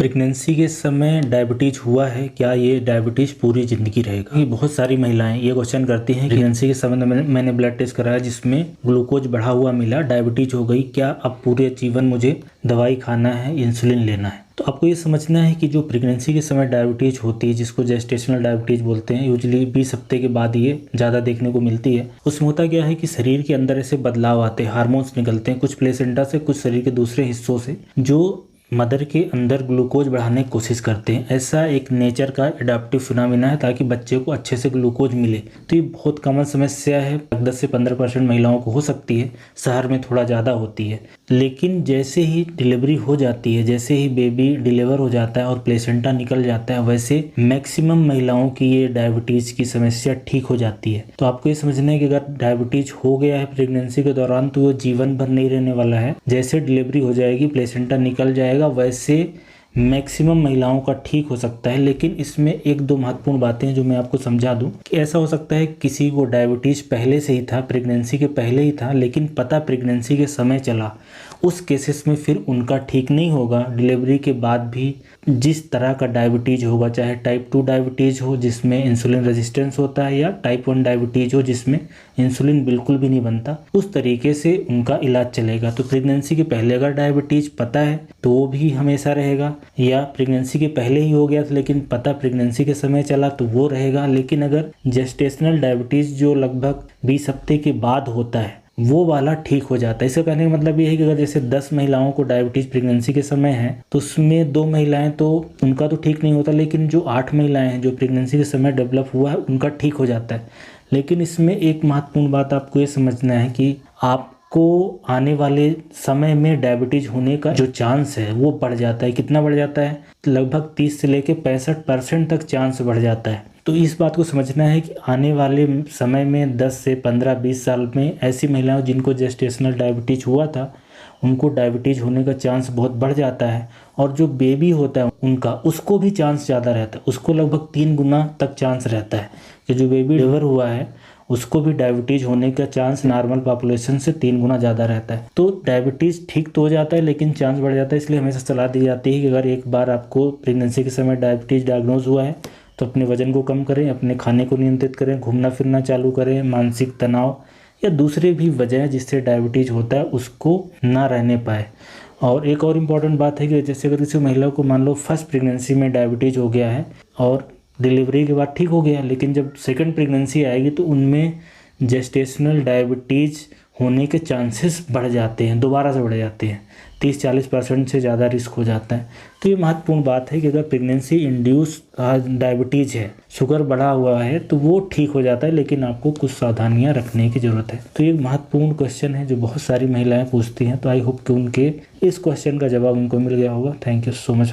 Pregnancy के समय diabetes हुआ है, क्या ये डायबिटीज पूरी जिंदगी रहेगा? ये बहुत सारी महिलाएं ये क्वेश्चन करती हैं। प्रेगनेंसी के समय मैंने ब्लड टेस्ट कराया जिसमें ग्लूकोज बढ़ा हुआ मिला, डायबिटीज हो गई, क्या अब पूरे जीवन मुझे दवाई खाना है, इंसुलिन लेना है? तो आपको ये समझना है कि जो प्रेगनेंसी के समय डायबिटीज होती है, जिसको जेस्टेशनल डायबिटीज बोलते हैं, यूजुअली 20 हफ्ते के बाद ये ज़्यादा देखने को मिलती है। उसमें होता क्या है कि शरीर के अंदर ऐसे बदलाव आते हैं, हार्मोन्स निकलते हैं, कुछ प्लेसेंटा से, कुछ शरीर के दूसरे हिस्सों से, जो मदर के अंदर ग्लूकोज बढ़ाने की कोशिश करते हैं। ऐसा एक नेचर का एडाप्टिव फिनोमेना है ताकि बच्चे को अच्छे से ग्लूकोज मिले। तो ये बहुत कॉमन समस्या है, 10 से 15% महिलाओं को हो सकती है, शहर में थोड़ा ज़्यादा होती है। लेकिन जैसे ही डिलीवरी हो जाती है, जैसे ही बेबी डिलीवर हो जाता है और प्लेसेंटा निकल जाता है, वैसे मैक्सिमम महिलाओं की ये डायबिटीज़ की समस्या ठीक हो जाती है। तो आपको ये समझना है कि अगर डायबिटीज हो गया है प्रेगनेंसी के दौरान तो वो जीवन भर नहीं रहने वाला है। जैसे डिलीवरी हो जाएगी, प्लेसेंटा निकल जाएगा, वैसे मैक्सिमम महिलाओं का ठीक हो सकता है। लेकिन इसमें एक दो महत्वपूर्ण बातें हैं जो मैं आपको समझा दूं कि ऐसा हो सकता है किसी को डायबिटीज पहले से ही था, प्रेगनेंसी के पहले ही था, लेकिन पता प्रेगनेंसी के समय चला। उस केसेस में फिर उनका ठीक नहीं होगा। डिलीवरी के बाद भी जिस तरह का डायबिटीज होगा, चाहे टाइप 2 डायबिटीज हो जिसमें इंसुलिन रेजिस्टेंस होता है, या टाइप 1 डायबिटीज हो जिसमें इंसुलिन बिल्कुल भी नहीं बनता, उस तरीके से उनका इलाज चलेगा। तो प्रेगनेंसी के पहले अगर डायबिटीज पता है तो वो भी हमेशा रहेगा, या प्रेगनेंसी के पहले ही हो गया था लेकिन पता प्रेगनेंसी के समय चला तो वो रहेगा। लेकिन अगर जेस्टेशनल डायबिटीज जो लगभग 20 हफ्ते के बाद होता है, वो वाला ठीक हो जाता है। इसका कहने का मतलब ये है कि अगर जैसे 10 महिलाओं को डायबिटीज प्रेगनेंसी के समय है तो उसमें 2 महिलाएं तो उनका तो ठीक नहीं होता, लेकिन जो 8 महिलाएं हैं जो प्रेगनेंसी के समय डेवलप हुआ है उनका ठीक हो जाता है। लेकिन इसमें एक महत्वपूर्ण बात आपको ये समझना है कि आपको आने वाले समय में डायबिटीज होने का जो चांस है वो बढ़ जाता है। कितना बढ़ जाता है? लगभग 30 से लेकर 65% तक चांस बढ़ जाता है। तो इस बात को समझना है कि आने वाले समय में 10 से 15-20 साल में ऐसी महिलाओं जिनको जेस्टेशनल डायबिटीज हुआ था उनको डायबिटीज होने का चांस बहुत बढ़ जाता है। और जो बेबी होता है उनका, उसको भी चांस ज़्यादा रहता है, उसको लगभग 3 गुना तक चांस रहता है कि जो बेबी डिलीवर हुआ है उसको भी डायबिटीज होने का चांस नॉर्मल पॉपुलेशन से 3 गुना ज़्यादा रहता है। तो डायबिटीज़ ठीक तो हो जाता है लेकिन चांस बढ़ जाता है। इसलिए हमेशा सलाह दी जाती है कि अगर एक बार आपको प्रेगनेंसी के समय डायबिटीज़ डायग्नोज हुआ है तो अपने वजन को कम करें, अपने खाने को नियंत्रित करें, घूमना फिरना चालू करें, मानसिक तनाव या दूसरे भी वजह जिससे डायबिटीज़ होता है उसको ना रहने पाए। और एक और इम्पॉर्टेंट बात है कि जैसे अगर किसी महिला को मान लो फर्स्ट प्रेगनेंसी में डायबिटीज़ हो गया है और डिलीवरी के बाद ठीक हो गया, लेकिन जब सेकंड प्रेगनेंसी आएगी तो उनमें जेस्टेशनल डायबिटीज़ होने के चांसेस बढ़ जाते हैं, दोबारा से बढ़ जाते हैं, 30-40% से ज़्यादा रिस्क हो जाता है। तो ये महत्वपूर्ण बात है कि अगर प्रेगनेंसी इंड्यूस डायबिटीज़ है, शुगर बढ़ा हुआ है, तो वो ठीक हो जाता है, लेकिन आपको कुछ सावधानियां रखने की ज़रूरत है। तो ये महत्वपूर्ण क्वेश्चन है जो बहुत सारी महिलाएं पूछती हैं। तो आई होप कि उनके इस क्वेश्चन का जवाब उनको मिल गया होगा। Thank you so much.